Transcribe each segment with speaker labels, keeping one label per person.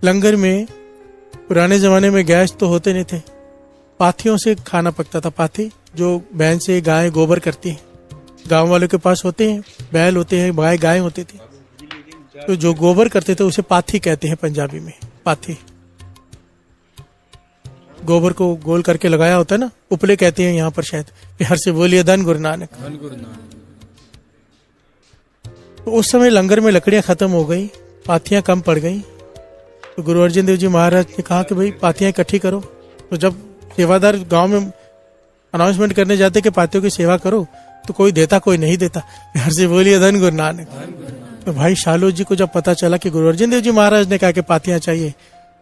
Speaker 1: लंगर में पुराने जमाने में गैस तो होते नहीं थे, पाथियों से खाना पकता था। पाथी जो बैल से गाय गोबर करती है, गांव वालों के पास होते हैं, बैल होते हैं, गाय होती थी, तो जो गोबर करते थे उसे पाथी कहते हैं पंजाबी में। पाथी गोबर को गोल करके लगाया होता है ना, उपले कहते हैं यहाँ पर शायद। बिहार से बोलिए धन गुरु नानक। तो उस समय लंगर में लकड़ियां खत्म हो गई, पाथियां कम पड़ गई, तो गुरु अर्जन देव जी महाराज ने कहा कि भाई पाथियां इकट्ठी करो। तो जब सेवादार गांव में अनाउंसमेंट करने जाते कि पाथियों की सेवा करो, तो कोई देता कोई नहीं देता। बिहार से बोलिए धन गुरु नानक। तो भाई शालो जी को जब पता चला कि गुरु अर्जन देव जी महाराज ने कहा कि पाथियां चाहिए,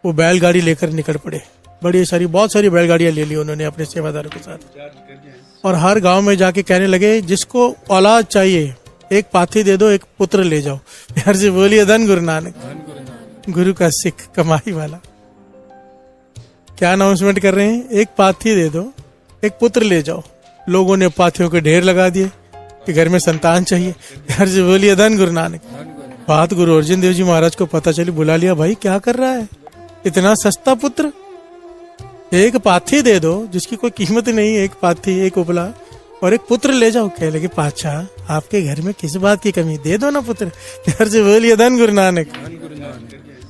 Speaker 1: वो बैलगाड़ी लेकर निकल पड़े। बहुत सारी बैलगाड़ियां ले ली उन्होंने अपने सेवादारों के साथ, और हर गांव में जाके कहने लगे जिसको औलाद चाहिए एक पाथी दे दो, एक पुत्र ले जाओ। बिहार से बोलिए धन गुरु नानक। गुरु का सिख कमाई वाला क्या अनाउंसमेंट कर रहे हैं, एक पाथी दे दो, एक पुत्र ले जाओ। लोगों ने पाथियों के ढेर लगा दिए कि घर में संतान चाहिए। बिहार से बोलिए धन गुरु नानक। बात गुरु अर्जन देव जी महाराज को पता चली, बुला लिया, भाई क्या कर रहा है, इतना सस्ता पुत्र, एक पाथी दे दो जिसकी कोई कीमत नहीं, एक पाथी, एक उपला, और एक पुत्र ले जाओ। कह लगे पातशाह आपके घर में किस बात की कमी, दे दो ना पुत्र। बिहार से बोलिए धन गुरु नानक।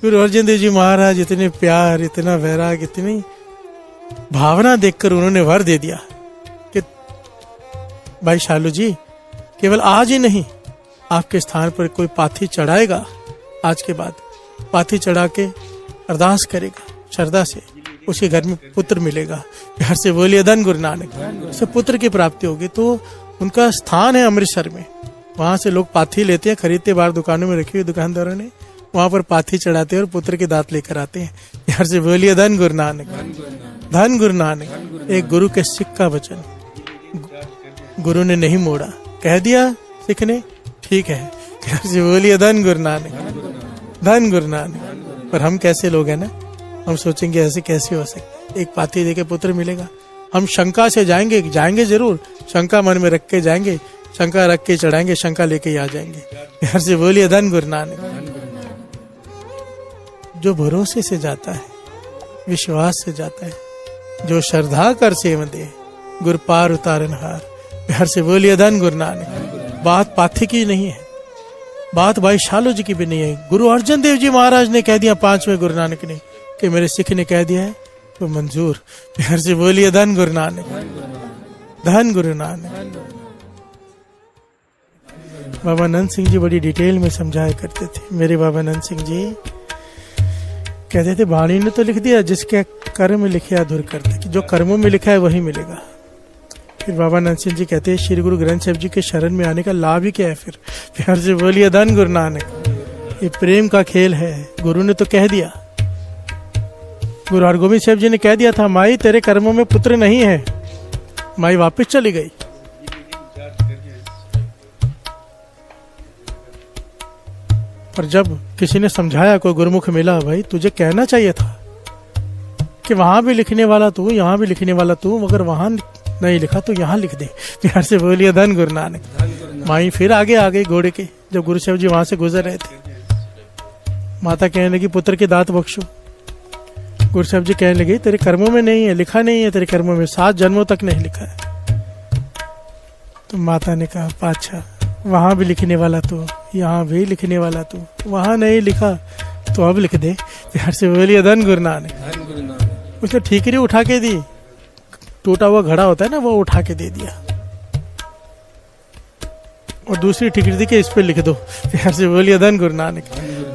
Speaker 1: गुरु अर्जन देव जी महाराज इतने प्यार, इतना वैराग, इतनी भावना देखकर उन्होंने वर दे दिया कि भाई शालू जी केवल आज ही नहीं, आपके स्थान पर कोई पाथी चढ़ाएगा, आज के बाद पाथी चढ़ा के अरदास करेगा श्रद्धा से, उसके घर में पुत्र मिलेगा। बिहार से बोलिए धन गुरु नानक। से पुत्र की प्राप्ति होगी। तो उनका स्थान है अमृतसर में, वहां से लोग पाथी लेते हैं, खरीदते, बाहर दुकानों में रखी हुई दुकानदारों ने, वहां पर पाथी चढ़ाते हैं और पुत्र के दांत लेकर आते हैं। बिहार से बोलिए धन गुरु नानक। धन गुरु नानक। एक गुरु के सिख का वचन गुरु ने नहीं मोड़ा, कह दिया सिख ने, ठीक है। बिहार से बोलिए धन गुरु नानक। धन गुरु नानक। पर हम कैसे लोग हैं ना, हम सोचेंगे ऐसे कैसे हो सकते, एक पाथी देके पुत्र मिलेगा। हम शंका से जाएंगे जरूर, शंका मन में रख के जाएंगे, शंका रख के चढ़ाएंगे, शंका लेके ही आ जाएंगे। बिहार से बोलिए धन गुरु नानक। जो भरोसे से जाता है, विश्वास से जाता है, जो श्रद्धा कर सेव दे, गुर पार उतारन हार। बिहार से बोलिए धन गुरु नानक। बात पाथी की नहीं है, बात भाई शालो जी की भी नहीं है। गुरु अर्जन देव जी महाराज ने कह दिया, 5वें गुरु नानक ने, कि मेरे सिख ने कह दिया है तो मंजूर। बिहार से बोलिए धन गुरु नानक। धन गुरु नानक। बाबा नंद सिंह जी बड़ी डिटेल में समझाया करते थे। मेरे बाबा नंद सिंह जी कहते थे, वाणी ने तो लिख दिया, जिसके कर्म लिखे अधूर करते, कि जो कर्मों में लिखा है वही मिलेगा। फिर बाबा नंद सिंह जी कहते हैं, श्री गुरु ग्रंथ साहिब जी के शरण में आने का लाभ ही क्या है फिर। बिहार से बोलिए धन गुरु नानक। ये प्रेम का खेल है, गुरु ने तो कह दिया। गुरु हरगोविंद साहब जी ने कह दिया था, माई तेरे कर्मों में पुत्र नहीं है, माई वापस चली गई। पर जब किसी ने समझाया, कोई गुरुमुख मिला, भाई तुझे कहना चाहिए था कि वहां भी लिखने वाला तू, यहाँ भी लिखने वाला तू, मगर वहां नहीं लिखा तो यहाँ लिख दे। बिहार से बोलिए धन गुरु नानक। माई फिर आगे आ गई घोड़े के, जब गुरु साहब जी वहां से गुजर रहे थे। माता कहने लगी, पुत्र के दांत बख्शो। गुरु साहब जी कहने लगे, तेरे कर्मों में नहीं है, लिखा नहीं है तेरे कर्मों में, 7 जन्मों तक नहीं लिखा है। तो माता ने कहा, पातशाह वहां भी लिखने वाला तू, यहाँ भी लिखने वाला तू, वहां नहीं लिखा तो अब लिख दे। बिहार से बोलिए धन गुरु नानक। उसने ठीकरी उठा के दी, टूटा हुआ घड़ा होता है ना, वो उठा के दे दिया, और दूसरी ठीकरी दी के इस पे लिख दो। बिहार से बोलिए धन गुरु नानक।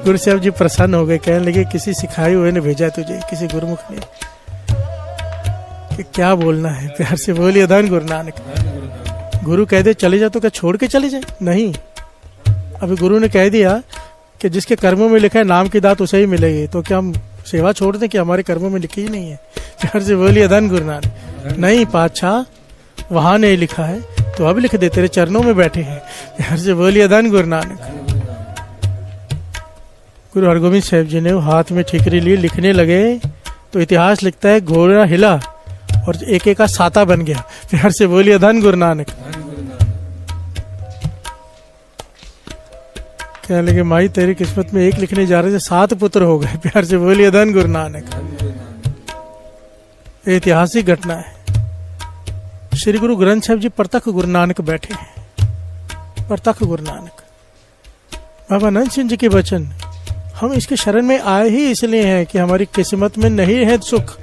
Speaker 1: गुरु साहब जी प्रसन्न हो गए, कहने लगे, किसी सिखाए हुए ने भेजा तुझे, किसी गुरुमुख ने, कि क्या बोलना है। बिहार से बोलिए धन गुरु नानक। गुरु कह दे चले जा तो क्या छोड़ के चले जाए, नहीं। अभी गुरु ने कह दिया कि जिसके कर्मों में लिखा है नाम की दात उसे ही मिलेगी, तो क्या हम सेवा छोड़ दें कि हमारे कर्मों में लिखी ही नहीं है। बिहार से बोलिए धन गुरु नानक। नहीं पातशाह, वहां नहीं लिखा है तो अब लिख दे, तेरे चरणों में बैठे हैं। बिहार से बोलिए धन गुरु नानक। गुरु हरगोविंद साहब जी ने हाथ में ठीकरी ली, लिखने लगे तो इतिहास लिखता है, घोड़ा हिला और एक एक का साता बन गया। बिहार से बोलिए धन गुरु नानक। कहने लगे माई तेरी किस्मत में एक लिखने जा रहे थे 7 पुत्र हो गए। प्यार से बोलिए धन गुरु नानक। ऐतिहासिक घटना है। श्री गुरु ग्रंथ साहिब जी प्रत्यक्ष गुरु नानक बैठे हैं, प्रत्यक्ष गुरु नानक। बाबा नंद सिंह जी के वचन, हम इसके शरण में आए ही इसलिए हैं कि हमारी किस्मत में नहीं है सुख,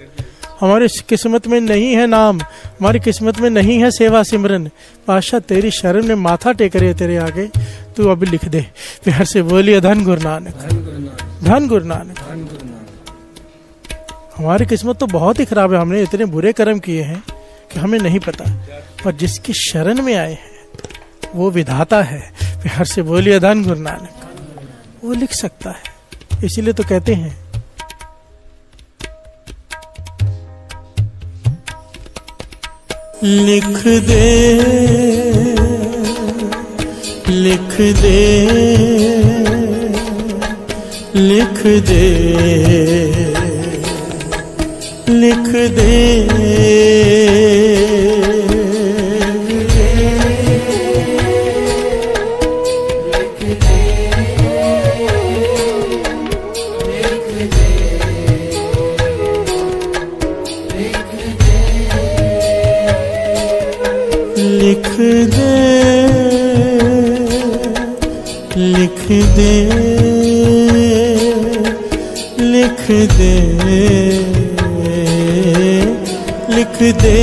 Speaker 1: हमारी किस्मत में नहीं है नाम, हमारी किस्मत में नहीं है सेवा सिमरन। पातशाह तेरी शरण में माथा टेक रहे तेरे आगे, तू अभी लिख दे। प्यार से बोलिए धन गुरु नानक, धन गुरु नानक। हमारी किस्मत तो बहुत ही खराब है, हमने इतने बुरे कर्म किए हैं कि हमें नहीं पता, पर जिसकी शरण में आए हैं वो विधाता है। प्यार से बोलिए धन गुरु नानक, वो लिख सकता है। इसीलिए तो कहते हैं लिख दे, लिख दे, लिख दे, लिख दे, लिख दे, लिख दे, लिख दे, लिख दे,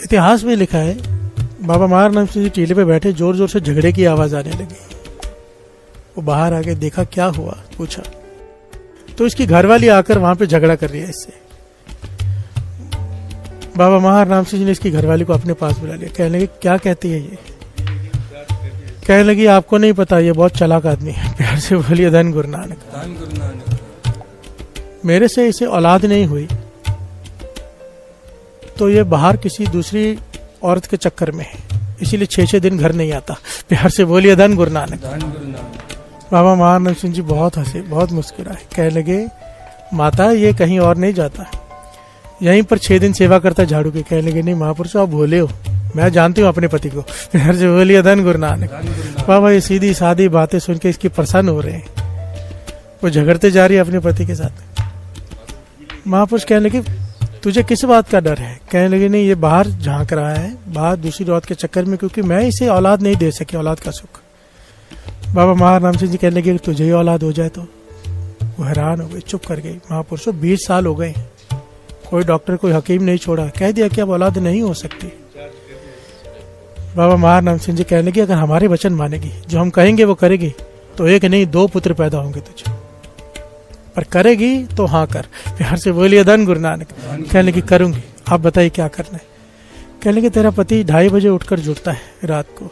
Speaker 1: इतिहास में लिखा है बाबा महाराज सिंह जी टीले पे बैठे, जोर जोर से झगड़े की आवाज आने लगी। वो बाहर आके देखा क्या हुआ, पूछा तो इसकी घरवाली आकर वहां पे झगड़ा कर रही है इससे। बाबा महाराज सिंह जी ने इसकी घरवाली को अपने पास बुला लिया। कहने लगे क्या कहती है ये? कहने लगी आपको नहीं पता, ये बहुत चालाक आदमी है। प्यार से बोलिए धन गुरु नानक। मेरे से इसे औलाद नहीं हुई तो ये बाहर किसी दूसरी औरत के चक्कर में है, इसीलिए 6-6 दिन घर नहीं आता। प्यार से बोलिए धन गुरु नानक। बाबा महाराज सिंह जी बहुत हंसे, बहुत मुस्कुराए। कहने लगे माता ये कहीं और नहीं जाता, यहीं पर 6 दिन सेवा करता झाड़ू की। कहने लगे नहीं महापुरुष आप भोले हो, मैं जानती हूँ अपने पति को। प्यार से बोलिए धन गुरु नानक। बाबा ये सीधी सादी बातें सुन के इसकी प्रसन्न हो रहे हैं। वो झगड़ते जा रही है अपने पति के साथ। महापुरुष कहने लगे तुझे किस बात का डर है? कहने लगे नहीं ये बाहर झांक रहा है, बाहर दूसरी औरत के चक्कर में, क्योंकि मैं इसे औलाद नहीं दे सकी, औलाद का सुख। बाबा महाराज सिंह जी कहने लगे तुझे ही औलाद हो जाए तो? वो हैरान हो गई, चुप कर गई। महापुरुषों 20 साल हो गए, कोई डॉक्टर कोई हकीम नहीं छोड़ा, कह दिया कि अब औलाद नहीं हो सकती। बाबा महाराज सिंह जी कहने लगे अगर हमारे वचन मानेगी, जो हम कहेंगे वो करेगी, तो 1 नहीं 2 पुत्र पैदा होंगे तुझे, पर करेगी तो हाँ कर। प्यार से बोलिए धन गुरु नानक। कहने लगी करूंगी, आप बताइए क्या करना है? कहने लगे तेरा पति 2:30 बजे उठकर जुड़ता है रात को,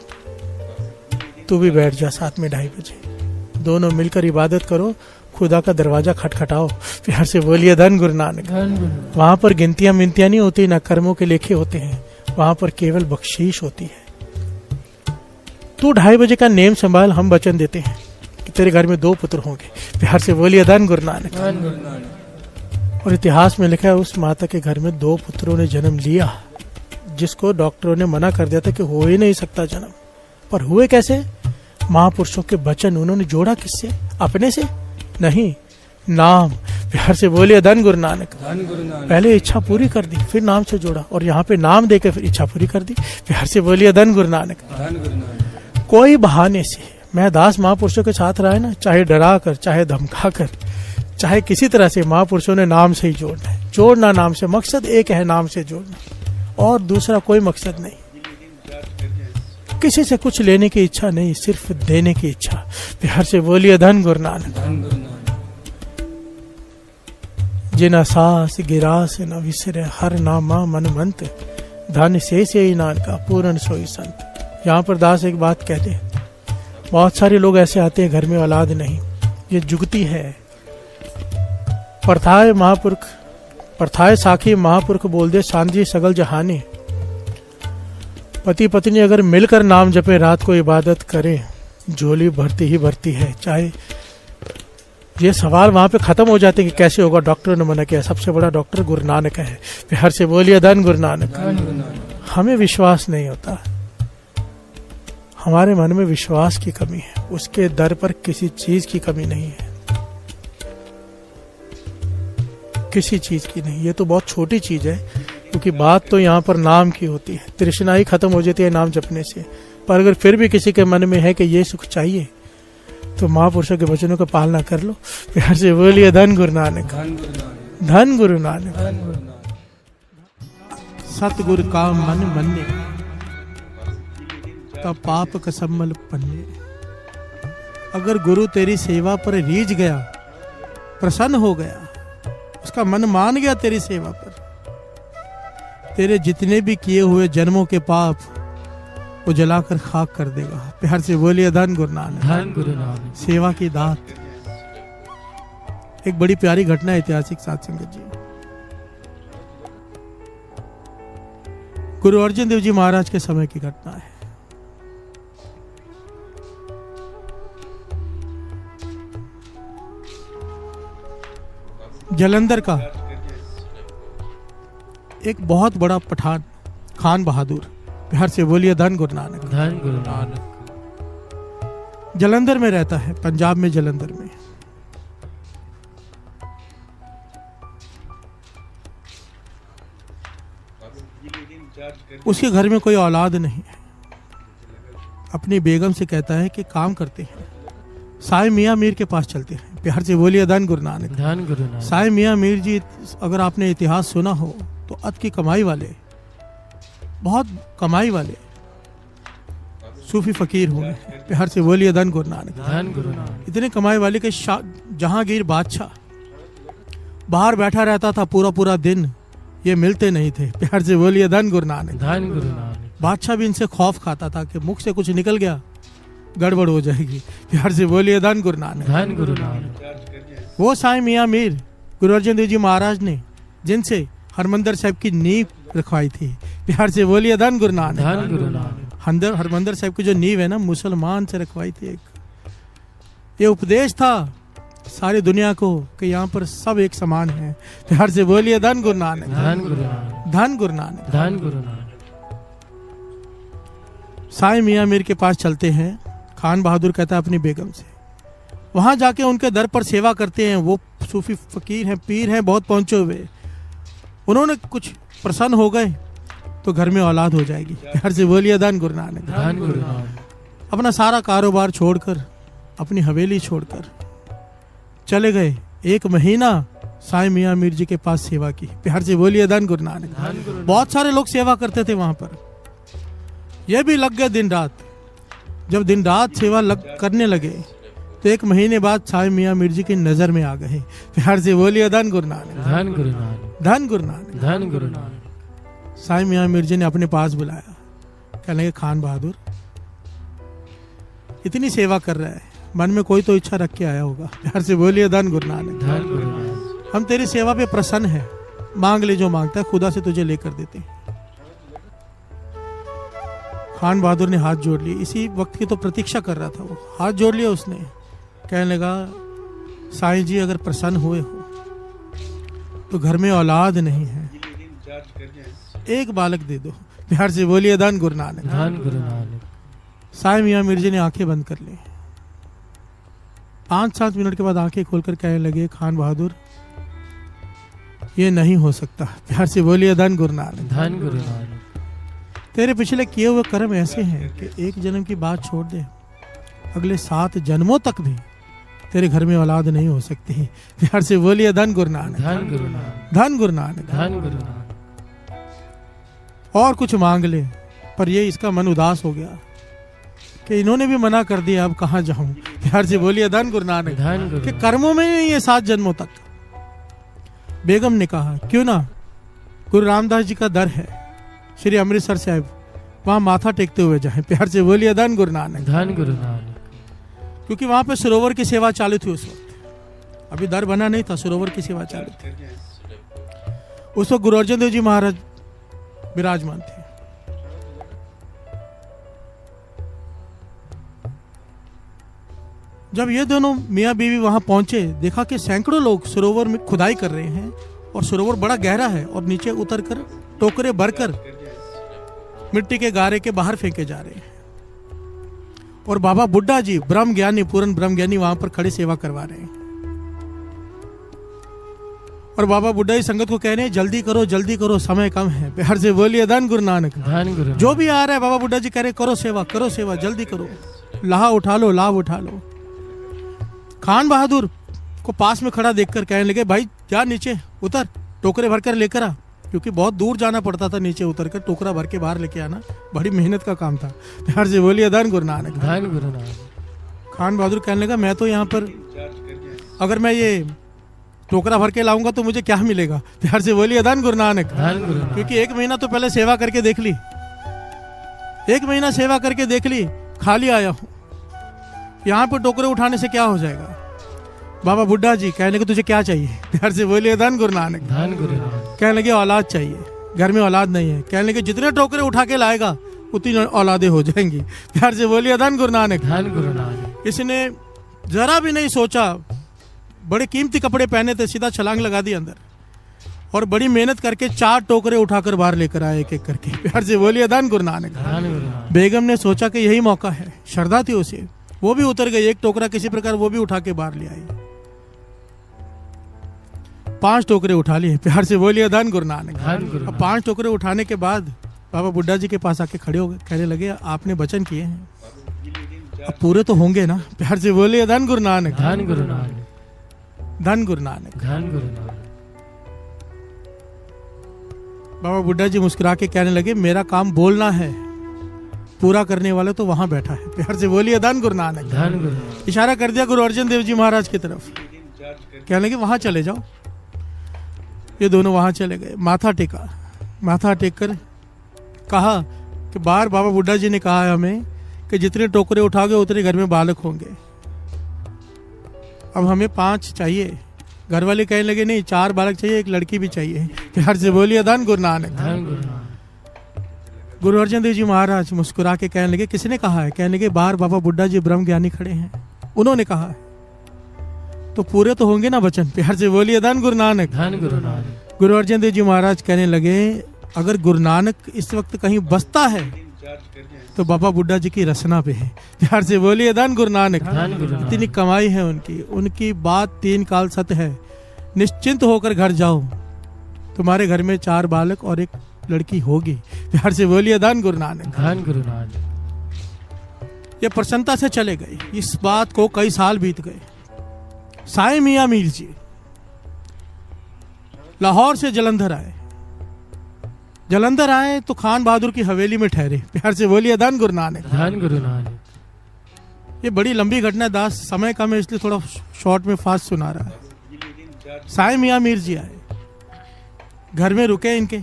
Speaker 1: तू भी बैठ जा साथ में 2:30 बजे, दोनों मिलकर इबादत करो, खुदा का दरवाजा खटखटाओ। प्यार से बोलिए धन गुरु नानक। वहां पर गिनतियां मिनतियां नहीं होती, ना कर्मों के लेखे होते हैं, वहां पर केवल बख्शीश होती है। तू 2:30 बजे का नेम संभाल, हम वचन देते हैं कि तेरे घर में 2 पुत्र होंगे। प्यार से बोलिए धन गुरु नानक। और इतिहास में लिखा है उस माता के घर में 2 पुत्रों ने जन्म लिया, जिसको डॉक्टरों ने मना कर दिया था कि हो ही नहीं सकता जन्म। पर हुए कैसे? महापुरुषों के वचन। उन्होंने जोड़ा किससे? अपने से नहीं, नाम। प्यार से बोलिए धन गुरु नानक। पहले इच्छा पूरी कर दी, फिर नाम से जोड़ा, और यहाँ पे नाम देकर फिर इच्छा पूरी कर दी। प्यार से बोलिए धन गुरु नानक। कोई बहाने से मैं दास महापुरुषों के साथ रहा है ना, चाहे डरा कर, चाहे धमका कर, चाहे किसी तरह से, महापुरुषों ने नाम से ही जोड़ना है। जोड़ना नाम से, मकसद एक है, नाम से जोड़ना, और दूसरा कोई मकसद नहीं। किसी से कुछ लेने की इच्छा नहीं, सिर्फ देने की इच्छा। प्यार से बोलिए धन गुरु नानक। जिन सास गिरास न विसरे, हर नामा मन मंत, धन से ही नानका पूर्ण सोई संत। यहाँ पर दास एक बात कहते हैं, बहुत सारे लोग ऐसे आते हैं घर में औलाद नहीं, ये जुगती है। परथाए महापुरख, परथाए साखी महापुरख बोल दे सांझी सगल जहानी। पति पत्नी अगर मिलकर नाम जपे, रात को इबादत करें, झोली भरती ही भरती है। चाहे ये सवाल वहां पे खत्म हो जाते कि कैसे होगा, डॉक्टर ने मना किया। सबसे बड़ा डॉक्टर गुरु नानक है। हर से बोलिए धन गुरु नानक। हमें विश्वास नहीं होता, हमारे मन में विश्वास की कमी है, उसके दर पर किसी चीज की कमी नहीं है, किसी चीज की नहीं। ये तो बहुत छोटी चीज है, क्योंकि बात तो यहाँ पर नाम की होती है। तृष्णा ही खत्म हो जाती है नाम जपने से। पर अगर फिर भी किसी के मन में है कि ये सुख चाहिए, तो महापुरुषों के वचनों का पालना कर लो। प्यार से बोलिए धन गुरु नानक, धन गुरु नानक। सतगुरु का मन मन्ने, तब पाप कसमल पन्ने। अगर गुरु तेरी सेवा पर रीझ गया, प्रसन्न हो गया, उसका मन मान गया तेरी सेवा पर, तेरे जितने भी किए हुए जन्मों के पाप वो जलाकर खाक कर देगा। प्यार से बोलिए धन गुरु नानक, धन गुरु नानक। सेवा की दात। एक बड़ी प्यारी घटना ऐतिहासिक साध संगत जी, गुरु अर्जन देव जी महाराज के समय की घटना है। जालंधर का एक बहुत बड़ा पठान खान बहादुर, बिहार से बोलिए धन गुरु नानक, धन गुरु नानक, जालंधर में रहता है, पंजाब में जालंधर में। उसके घर में कोई औलाद नहीं है। अपनी बेगम से कहता है कि काम करते हैं, साईं मियां मीर के पास चलते हैं। प्यार से बोलिए धन गुरु नानक, धन गुरु नानक। साईं मियां मीर जी, अगर आपने इतिहास सुना हो तो अत की कमाई वाले, बहुत कमाई वाले सूफी फकीर हुए। प्यार से बोलिए धन गुरु नानक, धन गुरु नानक। इतने कमाई वाले के जहांगीर बादशाह बाहर बैठा रहता था पूरा पूरा दिन, ये मिलते नहीं थे। प्यार से बोलिए धन गुरु नानक, धन गुरु नानक। बादशाह भी इनसे खौफ खाता था कि मुख से कुछ निकल गया गड़बड़ हो जाएगी। प्यार से बोलिए धन गुरु नानक, धन गुरु नानक। वो साईं मियां मीर गुरु अर्जन देव जी महाराज ने जिनसे हरमंदिर साहिब की नींव रखवाई थी। प्यार से बोलिए धन गुरु नानक, धन गुरु नानक। हरमंदिर साहिब की जो नींव है ना, मुसलमान से रखवाई थी। एक ये उपदेश था सारी दुनिया को कि यहाँ पर सब एक समान है। प्यार से बोलिए धन गुरु नानक, धन गुरु नानक, धन गुरु नानक, धन गुरु नानक। साईं मियां मीर के पास चलते हैं। खान बहादुर कहता है अपनी बेगम से, वहां जाके उनके दर पर सेवा करते हैं। वो सूफी फकीर हैं, पीर हैं, बहुत पहुंचे हुए। उन्होंने कुछ प्रसन्न हो गए तो घर में औलाद हो जाएगी। प्यार से बोलिए धन गुरु नानक, धन गुरु नानक। अपना सारा कारोबार छोड़कर, अपनी हवेली छोड़कर चले गए। 1 महीना साईं मियां मीर जी के पास सेवा की। प्यार से बोलिए धन गुरु नानक, धन गुरु नानक। बहुत सारे लोग सेवा करते थे वहां पर। यह भी लग गए दिन रात। जब दिन रात सेवा करने लगे तो 1 महीने बाद साईं मियां मीर जी की नजर में आ गए। प्यार से बोलिए धन गुरु नानक, धन गुरु नानक, धन गुरु नानक, धन गुरु नानक। साईं मियां मीर जी ने अपने पास बुलाया। कहने लगे, खान बहादुर, इतनी सेवा कर रहा है, मन में कोई तो इच्छा रख के आया होगा। प्यार से बोलिए धन गुरु नानक, धन गुरु नानक। हम तेरी सेवा पे प्रसन्न है, मांग ले जो मांगता है, खुदा से तुझे लेकर देते हैं। खान बहादुर ने हाथ जोड़ लिए। इसी वक्त की तो प्रतीक्षा कर रहा था वो। हाथ जोड़ लिया उसने। कहने लगा, साईं जी अगर प्रसन्न हुए हो तो घर में औलाद नहीं है, एक बालक दे दो। प्यार से बोलिए धन गुरु नानक, धन गुरु नानक। साईं मियां मीर जी ने आंखें बंद कर ली। 5-7 मिनट के बाद आंखें खोलकर कहने लगे, खान बहादुर, ये नहीं हो सकता। प्यार से बोलिए धन गुरु नानक, धन गुरु नानक। तेरे पिछले किए हुए कर्म ऐसे हैं कि एक जन्म की बात छोड़ दे, अगले 7 जन्मों तक भी तेरे घर में औलाद नहीं हो सकती। प्यार से बोलिए धन गुरु नानक, धन गुरु नानक, धन गुरु नानक, धन गुरु नानक। और कुछ मांग ले, पर ये इसका मन उदास हो गया कि इन्होंने भी मना कर दिया, अब कहाँ जाऊं। प्यार से बोलिए धन गुरु नानक, धन गुरु। कि कर्मों में नहीं है 7 जन्मों तक। बेगम ने कहा, क्यों ना गुरु रामदास जी का दर है श्री अमृतसर साहिब, वहां माथा टेकते हुए जाएं। प्यार से बोलिए धन गुरु नानक, धन गुरु नानक। क्योंकि वहां पे सरोवर की सेवा चालू थी उस वक्त, अभी दर बना नहीं था, सरोवर की सेवा चालू थी। उस वक्त गुरु अर्जन देव जी महाराज विराजमान थे। जब ये दोनों मियाँ बीवी वहां पहुंचे, देखा कि सैकड़ों लोग सरोवर में खुदाई कर रहे हैं और सरोवर बड़ा गहरा है और नीचे उतरकर टोकरे भरकर मिट्टी के गारे के बाहर फेंके जा रहे हैं। और बाबा बुड्ढा जी ब्रह्म ज्ञानी, पूर्ण ब्रह्म ज्ञानी वहां पर खड़े सेवा करवा रहे हैं। और बाबा बुड्ढा जी संगत को कह रहे हैं जल्दी करो, समय कम है। प्यार से बोलिए धन गुरु नानक। जो भी आ रहा है बाबा बुड्ढा जी कह रहे करो सेवा, जल्दी करो, लाभ उठा लो। खान बहादुर को पास में खड़ा देखकर कहने लगे, भाई जा नीचे उतर, टोकरे भरकर लेकर आ, क्योंकि बहुत दूर जाना पड़ता था नीचे उतरकर टोकरा भर के बाहर लेके आना, बड़ी मेहनत का काम था। प्यार से बोलिए धन गुरु नानक। खान बहादुर कहने लगा, मैं तो यहाँ पर अगर मैं ये टोकरा भर के लाऊंगा तो मुझे क्या मिलेगा? प्यार से बोलिए धन गुरु नानक। क्योंकि 1 महीना तो पहले सेवा करके देख ली, 1 महीना सेवा करके देख ली, खाली आया हूँ, यहाँ पे टोकरे उठाने से क्या हो जाएगा? बाबा बुड्ढा जी कहने लगे तुझे क्या चाहिए? प्यार से बोलिए धन गुरु नानक। कहने लगे औलाद चाहिए, घर में औलाद नहीं है। कहने लगे जितने टोकरे उठा के लाएगा उतनी औलादे हो जाएंगी। प्यार से बोलिए धन गुरु नानक। इसने जरा भी नहीं सोचा, बड़े कीमती कपड़े पहने थे, सीधा छलांग लगा दी अंदर और बड़ी मेहनत करके 4 टोकरे उठाकर बाहर लेकर आए एक एक करके। प्यार से बोलिए धन गुरु नानक। बेगम ने सोचा कि यही मौका है, श्रद्धा थी उसे, वो भी उतर गई, एक टोकरा किसी प्रकार वो भी उठा के बाहर ले आई, 5 टोकरे उठा लिए। प्यार से बोलिए धन गुरु नानक। अब 5 टोकरे उठाने के बाद बाबा बुड्ढा जी के पास आके खड़े हो गए, कहने लगे आपने वचन किए हैं, अब पूरे तो होंगे ना? प्यार से बोलिए धन गुरु नानक। धन गुरु नानक। बाबा बुड्ढा जी मुस्कुरा के कहने लगे, मेरा काम बोलना है, पूरा करने वाला तो वहां बैठा है। प्यार से बोलिए धन गुरु नानक। इशारा कर दिया गुरु अर्जन देव जी महाराज की तरफ, कहने लगे वहां चले जाओ। ये दोनों वहां चले गए, माथा टेक कर कहा कि बाहर बाबा बुड्ढा जी ने कहा है हमें कि जितने टोकरे उठाओगे उतने घर में बालक होंगे, अब हमें 5 चाहिए। घर वाले कहने लगे नहीं, 4 बालक चाहिए, एक लड़की भी चाहिए। प्यार से बोलिए धन गुरु नानक। गुरु अर्जन देव जी महाराज मुस्कुरा के कहने लगे, किसने कहा है? कहने लगे बाहर बाबा बुड्ढा जी ब्रह्म ज्ञानी खड़े हैं, उन्होंने कहा है, तो पूरे तो होंगे ना वचन? प्यार से बोलिए धन गुरु नानक। गुरु अर्जन देव जी महाराज कहने लगे, अगर गुरु नानक इस वक्त कहीं बसता है तो बाबा बुड्ढा जी की रचना पे है। प्यार से बोलिए धन गुरु नानक। इतनी कमाई है उनकी बात 3 काल सत्य है। निश्चिंत होकर घर जाओ, तुम्हारे घर में 4 बालक और एक लड़की होगी। प्यार से बोलिए धन गुरु नानक। ये प्रसन्नता से चले गए। इस बात को कई साल बीत गए। साईं मियां मीर जी लाहौर से जलंधर आए तो खान बहादुर की हवेली में ठहरे। प्यार से बोलिए धन गुरु नानक। ये बड़ी लंबी घटना है दास, समय कम है इसलिए थोड़ा शॉर्ट में फास्ट सुना रहा है। साईं मियां मीर जी आए, घर में रुके, इनके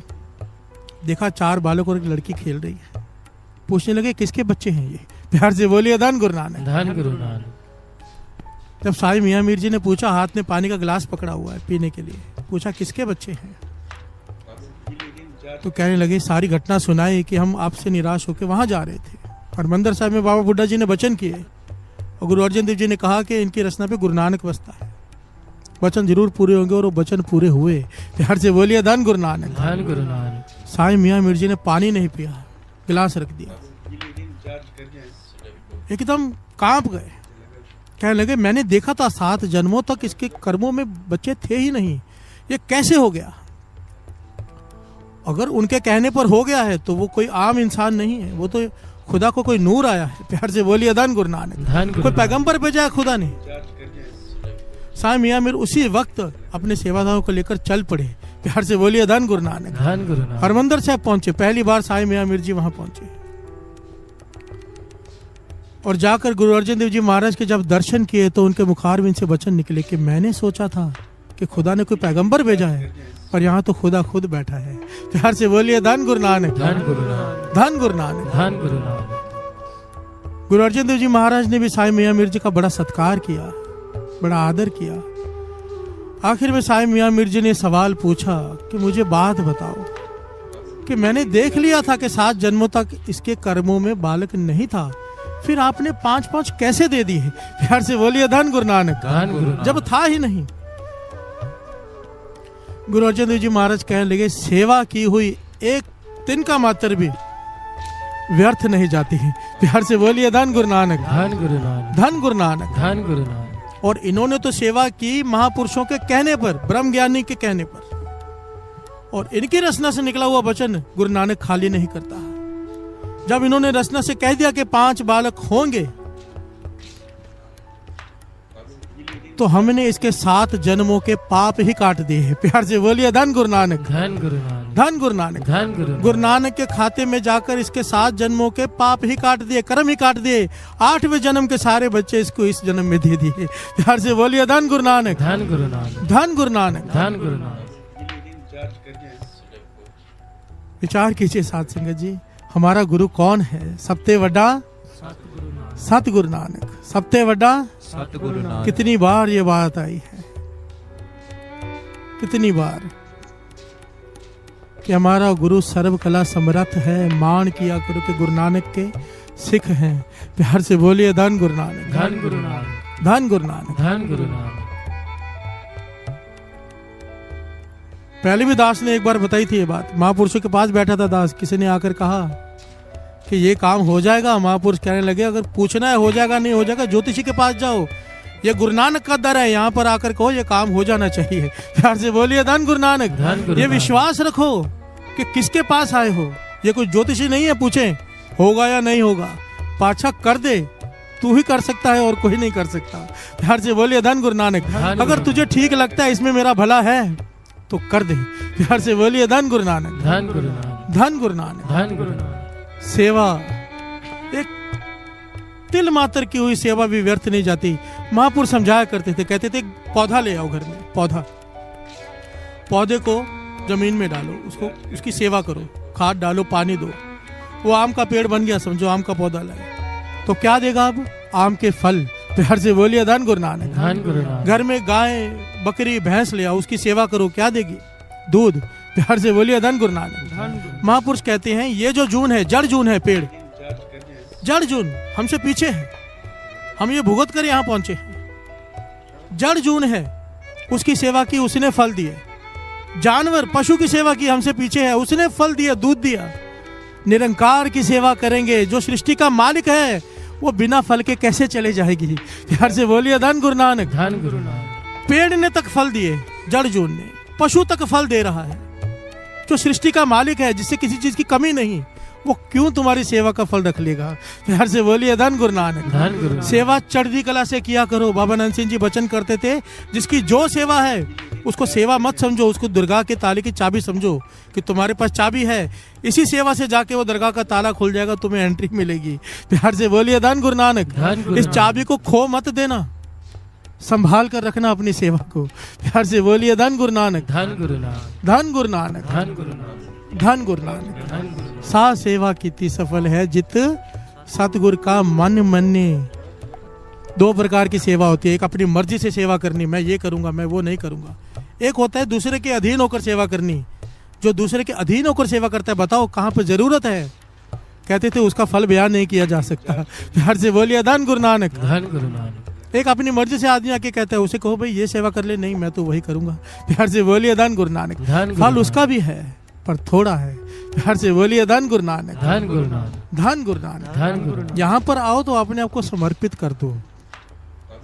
Speaker 1: देखा 4 बालक और एक लड़की खेल रही है। पूछने लगे किसके बच्चे हैं ये? प्यार से बोलिए धन गुरु नानक। जब साईं मियां मीर जी ने पूछा, हाथ में पानी का गिलास पकड़ा हुआ है पीने के लिए, पूछा किसके बच्चे हैं? तो कहने लगे सारी घटना सुनाई कि हम आपसे निराश होकर वहां जा रहे थे, हरमंदिर साहब में बाबा बुड्ढा जी ने वचन किए और गुरु अर्जन देव जी ने कहा कि इनकी रचना पे गुरु नानक बसता है, वचन जरूर पूरे होंगे, और वो वचन पूरे हुए। प्यार से बोलिए धन गुरु नानक। साईं मियां मीर जी ने पानी नहीं पिया, गिलास रख दिया, एकदम कांप गए। कहने लगे मैंने देखा था 7 जन्मों तक इसके कर्मों में बच्चे थे ही नहीं, ये कैसे हो गया? अगर उनके कहने पर हो गया है तो वो कोई आम इंसान नहीं है, वो तो खुदा को कोई नूर आया है। प्यार से बोलिए धन गुरु नानक। कोई पैगंबर भेजा है खुदा ने। साईं मियां मीर उसी वक्त अपने सेवादारों को लेकर चल पड़े। प्यार से बोलिए धन गुरु नानक। हरमंदिर साहब पहुंचे, पहली बार साईं मियां मीर जी वहां पहुंचे और जाकर गुरु अर्जन देव जी महाराज के जब दर्शन किए तो उनके मुखारविंद से वचन निकले कि मैंने सोचा था कि खुदा ने कोई पैगंबर भेजा है, और यहाँ तो खुदा खुद बैठा है। प्यार से बोलिए धन गुरु नानक। धन गुरु नानक। गुरु अर्जन देव जी महाराज ने भी साईं मियां मीर जी का बड़ा सत्कार किया, बड़ा आदर किया। आखिर में साईं मियां मीर जी ने सवाल पूछा कि मुझे बात बताओ कि मैंने देख लिया था कि 7 जन्मों तक इसके कर्मों में बालक नहीं था, फिर आपने 5-5 कैसे दे दिए? प्यार से बोलिए धन गुरु नानक।
Speaker 2: धन गुरु नानक।
Speaker 1: जब था ही नहीं। गुरु अर्जन देव जी महाराज कहने लगे, सेवा की हुई एक दिन का मात्र भी व्यर्थ नहीं जाती है। प्यार से बोलिए धन गुरु नानक।
Speaker 2: धन गुरु नानक।
Speaker 1: धन गुरु नानक।
Speaker 2: धन गुरु नानक।
Speaker 1: और इन्होंने तो सेवा की महापुरुषों के कहने पर, ब्रह्म ज्ञानी के कहने पर, और इनकी रचना से निकला हुआ वचन गुरु नानक खाली नहीं करता। जब इन्होंने रचना से कह दिया कि 5 बालक होंगे, तो हमने इसके 7 जन्मों के पाप ही काट दिए हैं। प्यार से बोलिए धन गुरु नानक।
Speaker 2: धन गुरु नानक।
Speaker 1: धन गुरु नानक।
Speaker 2: धन गुरु।
Speaker 1: गुरु नानक के खाते में जाकर इसके 7 जन्मों के पाप ही काट दिए, कर्म ही काट दिए। 8वें जन्म के सारे बच्चे इसको इस जन्म में दे दिए। प्यार से बोलिए धन गुरु नानक।
Speaker 2: धन गुरु नानक।
Speaker 1: धन गुरु नानक।
Speaker 2: धन गुरु नानक।
Speaker 1: विचार कीजिए साथ संगत जी, हमारा गुरु कौन है? सबते वड्डा सतगुरु नानक। सबते वड्डा
Speaker 2: सतगुरु नानक।
Speaker 1: कितनी बार ये बात आई है, कितनी बार कि हमारा गुरु सर्व कला समर्थ है। मान किया करो कि गुरु नानक के सिख हैं। प्यार से बोलिए धन गुरु नानक।
Speaker 2: धन गुरु नानक।
Speaker 1: धन गुरु नानक।
Speaker 2: धन गुरु नानक।
Speaker 1: पहले भी दास ने एक बार बताई थी ये बात। महापुरुषों के पास बैठा था दास, किसी ने आकर कहा कि ये काम हो जाएगा। महापुरुष कहने लगे, अगर पूछना है हो जाएगा नहीं हो जाएगा, ज्योतिषी के पास जाओ। ये गुरु नानक का दर है, यहाँ पर आकर कहो ये काम हो जाना चाहिए। प्यार से बोलिए धन गुरु नानक। ये विश्वास रखो कि किसके पास आए हो। ये कोई ज्योतिषी नहीं है पूछे होगा या नहीं होगा, पाछा कर दे। तू ही कर सकता है और कोई नहीं कर सकता। प्यार से बोलिए धन गुरु नानक। अगर तुझे ठीक लगता है इसमें मेरा भला है तो कर दे। प्यार से बोलिए धन गुरु नानक।
Speaker 2: धन गुरु नानक।
Speaker 1: धन गुरु नानक।
Speaker 2: धन गुरु नानक।
Speaker 1: सेवा, एक तिल मात्र की हुई सेवा भी व्यर्थ नहीं जाती। महापुरुष समझाया करते थे, कहते थे पौधा ले आओ घर में, पौधा, पौधे को जमीन में डालो, उसको उसकी सेवा करो, खाद डालो, पानी दो। वो आम का पेड़ बन गया, समझो आम का पौधा लाए, तो क्या देगा अब? आम के फल। प्यार से बोलिए धन गुरु नानक।
Speaker 2: धन गुरु नानक।
Speaker 1: घर में गाय बकरी भैंस ले आओ, उसकी सेवा करो, क्या देगी? दूध। प्यार से बोलिए धन गुरु नानक। महापुरुष कहते हैं ये जो जून है, जड़ जून है, पेड़ जड़ जून हमसे पीछे है, हम ये भुगत कर यहाँ पहुंचे हैं। जड़ जून है, उसकी सेवा की, उसने फल दिए। जानवर पशु की सेवा की, हमसे पीछे है, उसने फल दिया, दूध दिया। निरंकार की सेवा करेंगे, जो सृष्टि का मालिक है, वो बिना फल के कैसे चले जाएगी? प्यार से बोलिए धन गुरु नानक।
Speaker 2: धन गुरु नानक।
Speaker 1: पेड़ ने तक फल दिए, जड़ जून ने, पशु तक फल दे रहा है। जो सृष्टि का मालिक है, जिससे किसी चीज की कमी नहीं, वो क्यों तुम्हारी सेवा का फल रख लेगा? प्यार से बोलिए धन गुरु नानक।
Speaker 2: धन गुरु।
Speaker 1: सेवा चढ़ती कला से किया करो। बाबा नंद सिंह जी वचन करते थे, जिसकी जो सेवा है उसको सेवा मत समझो, उसको दुर्गा के ताले की चाबी समझो कि तुम्हारे पास चाबी है, इसी सेवा से जाके वो दरगाह का ताला खुल जाएगा, तुम्हें एंट्री मिलेगी। प्यार से बोलिए धन गुरु नानक। इस चाबी को खो मत देना, संभाल कर रखना अपनी सेवा को। प्यार से बोलिए धन गुरु नानक।
Speaker 2: धन गुरु नानक।
Speaker 1: धन गुरु नानक।
Speaker 2: धन गुरु नानक।
Speaker 1: धन गुरु नानक।
Speaker 2: धन गुरु।
Speaker 1: सा सेवा कीती सफल है जित सतगुरु का मन मन्ने। 2 प्रकार की सेवा होती है, एक अपनी मर्जी से सेवा करनी, मैं ये करूंगा, मैं वो नहीं करूंगा। एक होता है दूसरे के अधीन होकर सेवा करनी। जो दूसरे के अधीन होकर सेवा करता है, बताओ कहाँ पे जरूरत है, कहते थे उसका फल बयान नहीं किया जा सकता। प्यार से बोलिए धन गुरु नानक।
Speaker 2: धन गुरु नानक।
Speaker 1: एक अपनी मर्जी से आदमी आके कहता है, उसे कहो भाई ये सेवा कर ले, नहीं मैं तो वही करूंगा। प्यार से बोलिए धन गुरु नानक। फल उसका भी है पर थोड़ा है। प्यार से बोलिए धन गुरु नानक।
Speaker 2: धन गुरु नानक।
Speaker 1: धन गुरु नानक।
Speaker 2: धन गुरु नानक।
Speaker 1: यहाँ पर आओ तो अपने आप को समर्पित कर दो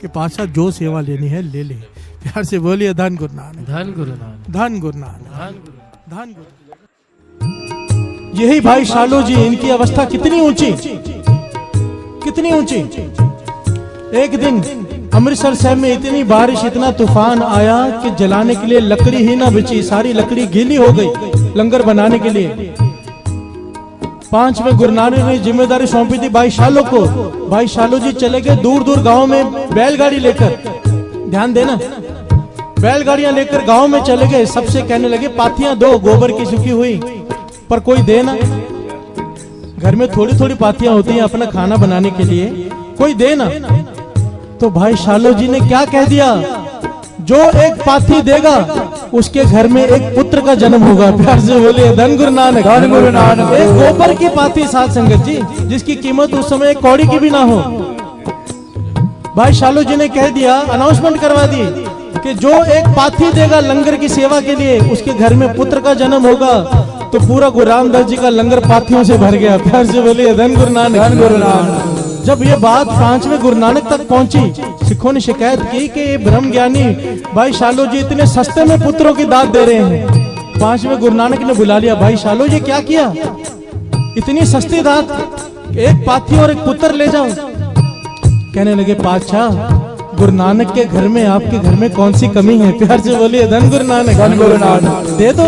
Speaker 1: कि पातशाह जो सेवा लेनी है ले ले। प्यार से बोलिए धन गुरु नानक।
Speaker 2: धन गुरु नानक।
Speaker 1: धन गुरु नानक।
Speaker 2: धन गुरु।
Speaker 1: धन गुरु। यही भाई शालो जी, इनकी अवस्था कितनी ऊंची, कितनी ऊंची। एक दिन अमृतसर शहर में इतनी बारिश, इतना तूफान आया कि जलाने के लिए लकड़ी ही ना बची, सारी लकड़ी गीली हो गई लंगर बनाने के लिए। 5वें गुरु नानक ने जिम्मेदारी सौंपी थी भाई शालो को। भाई शालो जी चले गए दूर दूर गांव में बैलगाड़ी लेकर, ध्यान देना, बैलगाड़ियां लेकर गांव में चले गए। सबसे कहने लगे पाथियां दो गोबर की सूखी हुई, पर कोई दे ना। घर में थोड़ी थोड़ी पाथियां होती हैं अपना खाना बनाने के लिए, कोई दे ना। तो भाई शालो जी ने क्या कह दिया, जो एक पाथी देगा उसके घर में एक पुत्र का जन्म होगा। प्यार से बोलिए धन गुरु नानक, धन गुरु नानक। एक गोबर की पाथी साथ संगत जी, जिसकी कीमत उस समय एक कौड़ी की भी ना हो। भाई शालू जी ने कह दिया, अनाउंसमेंट करवा दी कि जो एक पाथी देगा लंगर की सेवा के लिए उसके घर में पुत्र का जन्म होगा। तो पूरा गुरु रामदास जी का लंगर पाथियों से भर गया। प्यार से बोलिए धन गुरु नानक, धन गुरु नानक। जब ये बात 5वें गुरु नानक तक पहुंची, सिखों ने शिकायत की कि ये ब्रह्म ज्ञानी भाई शालू जी इतने सस्ते में पुत्रों की दात दे रहे हैं। 5वें गुरु नानक ने बुला लिया, भाई शालू जी क्या किया, इतनी सस्ती दात, एक पाथी और एक पुत्र ले जाओ। कहने लगे, पातशाह गुरु नानक के घर में आपके घर में कौन सी कमी है? प्यार से बोलिए धन गुरु नानक, धन गुरु नानक। दे दो,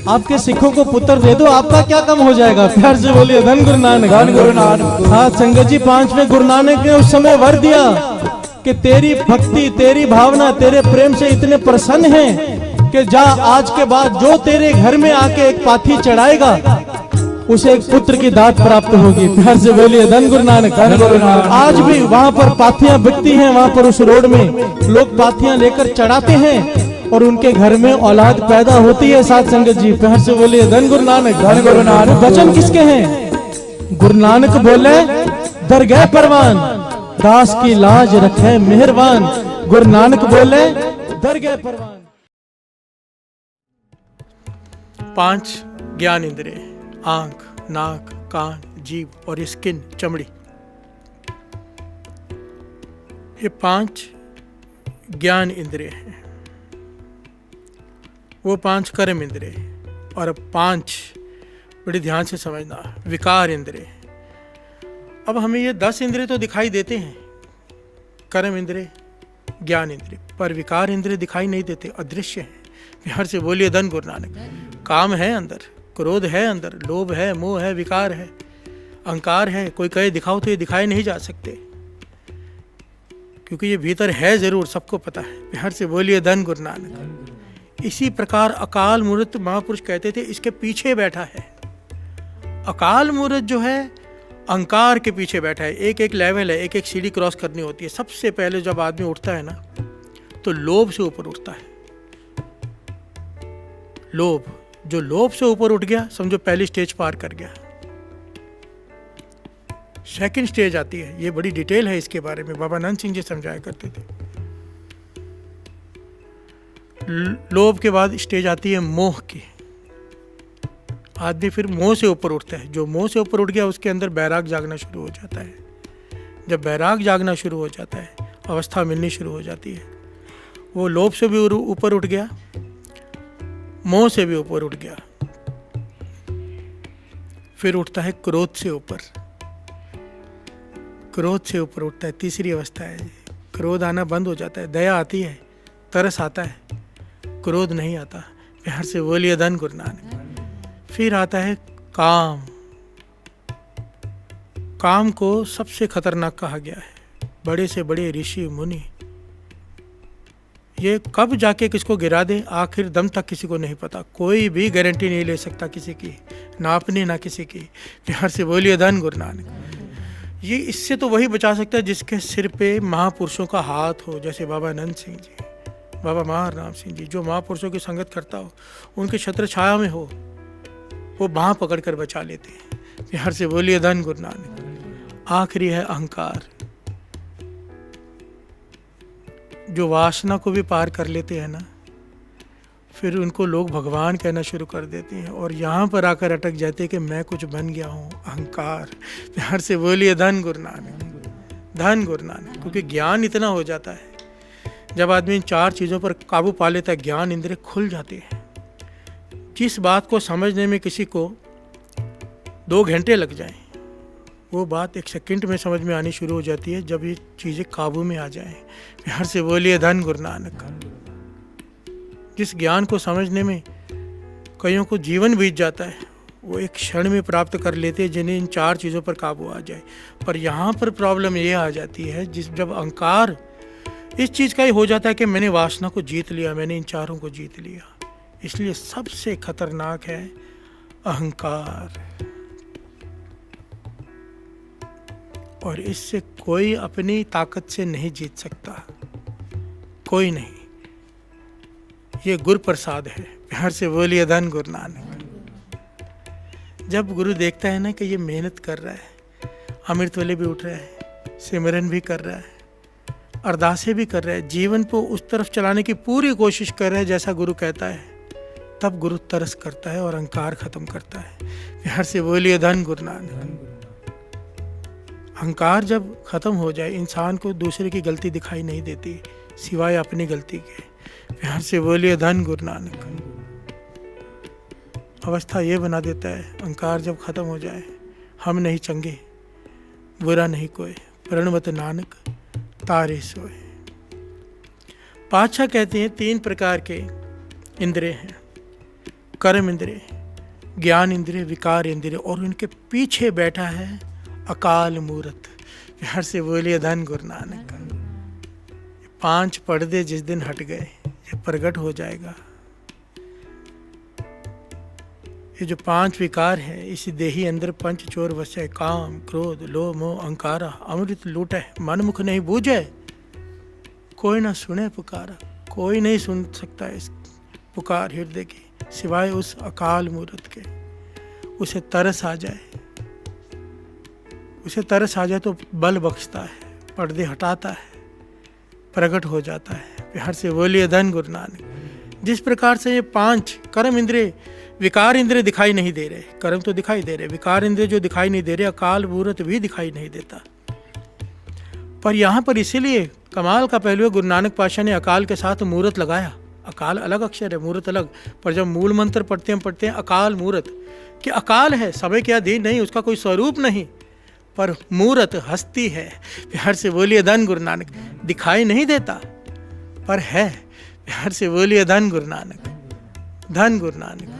Speaker 1: आपके सिखों को पुत्र दे दो, आपका क्या कम हो जाएगा? प्यार से बोलिए धन गुरु नानक, धन गुरु नानक। हाँ संगत जी, 5वें गुरु नानक ने उस समय वर दिया कि तेरी भक्ति, तेरी भावना, तेरे प्रेम से इतने प्रसन्न हैं कि जा आज के बाद जो तेरे घर में आके एक पाथी चढ़ाएगा उसे एक पुत्र की दात प्राप्त होगी। प्यार से बोलिए धन गुरु नानक, धन गुरु नानक। आज भी वहां पर पाथियां बिकती हैं, वहां पर उस रोड में लोग पाथियां लेकर चढ़ाते हैं और उनके घर में औलाद पैदा होती है। साथ संगत जी, प्यार से बोलिए धन गुरु नानक, धन गुरु नानक। वचन किसके हैं? गुरु नानक बोले, दरगाह परवान दास की लाज रखे मेहरबान। गुरु नानक बोले, दरगाह परवान। 5 ज्ञान इंद्रिय, आंख, नाक, कान, जीभ और स्किन, चमड़ी। ये 5 ज्ञान इंद्रिय हैं। वो 5 कर्म इंद्रिय, और अब 5 बड़ी ध्यान से समझना, विकार इंद्रिय। अब हमें ये 10 इंद्रिय तो दिखाई देते हैं, कर्म इंद्रिय, ज्ञान इंद्रिय, पर विकार इंद्रिय दिखाई नहीं देते, अदृश्य हैं। प्यार से बोलिए धन गुरु नानक। काम है अंदर, क्रोध है अंदर, लोभ है, मोह है, विकार है, अहंकार है। कोई कहे दिखाओ तो ये दिखाए नहीं जा सकते, क्योंकि ये भीतर है जरूर, सबको पता है। प्यार से बोलिए धन गुरु नानक। इसी प्रकार अकाल मूर्त महापुरुष कहते थे, इसके पीछे बैठा है। अकाल मूर्त जो है अहंकार के पीछे बैठा है। एक एक लेवल है, एक एक सीढ़ी क्रॉस करनी होती है। सबसे पहले जब आदमी उठता है ना, तो लोभ से ऊपर उठता है। लोभ, जो लोभ से ऊपर उठ गया समझो पहली स्टेज पार कर गया। सेकंड स्टेज आती है, ये बड़ी डिटेल है इसके बारे में, बाबा नंद सिंह जी समझाया करते थे। लोभ के बाद स्टेज आती है मोह की। आदमी फिर मोह से ऊपर उठता है। जो मोह से ऊपर उठ गया उसके अंदर बैराग जागना शुरू हो जाता है। जब बैराग जागना शुरू हो जाता है, अवस्था मिलनी शुरू हो जाती है। वो लोभ से भी ऊपर उठ गया, मोह से भी ऊपर उठ गया, फिर उठता है क्रोध से ऊपर। क्रोध से ऊपर उठता है, तीसरी अवस्था है। क्रोध आना बंद हो जाता है, दया आती है, तरस आता है, क्रोध नहीं आता। प्यार से बोलिए धन गुरु नानक। फिर आता है काम। काम को सबसे खतरनाक कहा गया है। बड़े से बड़े ऋषि मुनि ये कब जाके किसको गिरा दे, आखिर दम तक किसी को नहीं पता। कोई भी गारंटी नहीं ले सकता किसी की, ना अपनी ना किसी की। प्यार से बोलिए धन गुरु नानक। ये इससे तो वही बचा सकता है जिसके सिर पे महापुरुषों का हाथ हो, जैसे बाबा नंद सिंह जी, बाबा महाराम सिंह जी। जो महापुरुषों की संगत करता हो, उनके छत्र छाया में हो, वो बाँह पकड़ कर बचा लेते हैं। प्यार से बोलिए धन गुरु नानक। आखिरी है अहंकार, जो वासना को भी पार कर लेते हैं ना, फिर उनको लोग भगवान कहना शुरू कर देते हैं और यहाँ पर आकर अटक जाते हैं कि मैं कुछ बन गया हूँ। अहंकार। प्यार से बोलिए धन गुरु नानक, धन गुरु नानक। क्योंकि ज्ञान इतना हो जाता है, जब आदमी इन 4 चीज़ों पर काबू पा लेता है, ज्ञान इंद्रिय खुल जाते हैं। जिस बात को समझने में किसी को 2 घंटे लग जाएं, वो बात 1 सेकंड में समझ में आनी शुरू हो जाती है, जब ये चीज़ें काबू में आ जाएं। प्यार से बोलिए धन गुरु नानक। जिस ज्ञान को समझने में कईयों को जीवन बीत जाता है, वो एक क्षण में प्राप्त कर लेते हैं, जिन्हें इन 4 चीज़ों पर काबू आ जाए। पर यहाँ पर प्रॉब्लम ये आ जाती है, जब अहंकार इस चीज़ का ही हो जाता है कि मैंने वासना को जीत लिया, मैंने इन 4 को जीत लिया। इसलिए सबसे खतरनाक है अहंकार, और इससे कोई अपनी ताकत से नहीं जीत सकता, कोई नहीं। ये गुरु प्रसाद है। प्यार से बोलिए धन गुरु नानक। जब गुरु देखता है ना कि ये मेहनत कर रहा है, अमृत वेले भी उठ रहा है, सिमरन भी कर रहा है, अरदासें भी कर रहा है, जीवन को उस तरफ चलाने की पूरी कोशिश कर रहा है जैसा गुरु कहता है, तब गुरु तरस करता है और अहंकार खत्म करता है। प्यार से बोलिए धन गुरु नानक। अहंकार जब खत्म हो जाए, इंसान को दूसरे की गलती दिखाई नहीं देती सिवाय अपनी गलती के। प्यार से बोलिए धन गुरु नानक। अवस्था ये बना देता है, अहंकार जब खत्म हो जाए, हम नहीं चंगे, बुरा नहीं कोई, प्रणवत नानक तारे सोए। पातशाह कहते हैं 3 प्रकार के इंद्रिय हैं, कर्म इंद्रिय, ज्ञान इंद्रिय, विकार इंद्रिय, और उनके पीछे बैठा है अकाल मूरत। प्यार से बोलिए धन गुरु नानक। 5 पर्दे जिस दिन हट गए, ये प्रकट हो जाएगा। ये जो 5 विकार हैं, इसी देही अंदर पंच चोर वसै, काम क्रोध लोभ मोह अहंकारा, अमृत लूटै मन मुख नहीं बूझे, कोई ना सुने पुकारा। कोई नहीं सुन सकता इस पुकार हृदय की सिवाय उस अकाल मूरत के। उसे तरस आ जाए, उसे तरस आ जाए तो बल बख्शता है, पर्दे हटाता है, प्रकट हो जाता है। प्यार से बोलिए धन गुरु नानक। जिस प्रकार से ये 5 कर्म इंद्रिय, विकार इंद्रिय दिखाई नहीं दे रहे, कर्म तो दिखाई दे रहे, विकार इंद्रिय जो दिखाई नहीं दे रहे, अकाल मूरत भी दिखाई नहीं देता। पर यहाँ पर इसीलिए कमाल का पहलू गुरु नानक पातशाह ने अकाल के साथ मूरत लगाया। अकाल अलग अक्षर है, मूरत अलग, पर जब मूल मंत्र पढ़ते हैं अकाल मूरत, कि अकाल है, समय के अधीन नहीं, उसका कोई स्वरूप नहीं, पर मूरत हस्ती है। प्यार से बोलिए धन गुरु नानक। दिखाई नहीं देता पर है। प्यार से बोलिए धन गुरु नानक, धन गुरु नानक।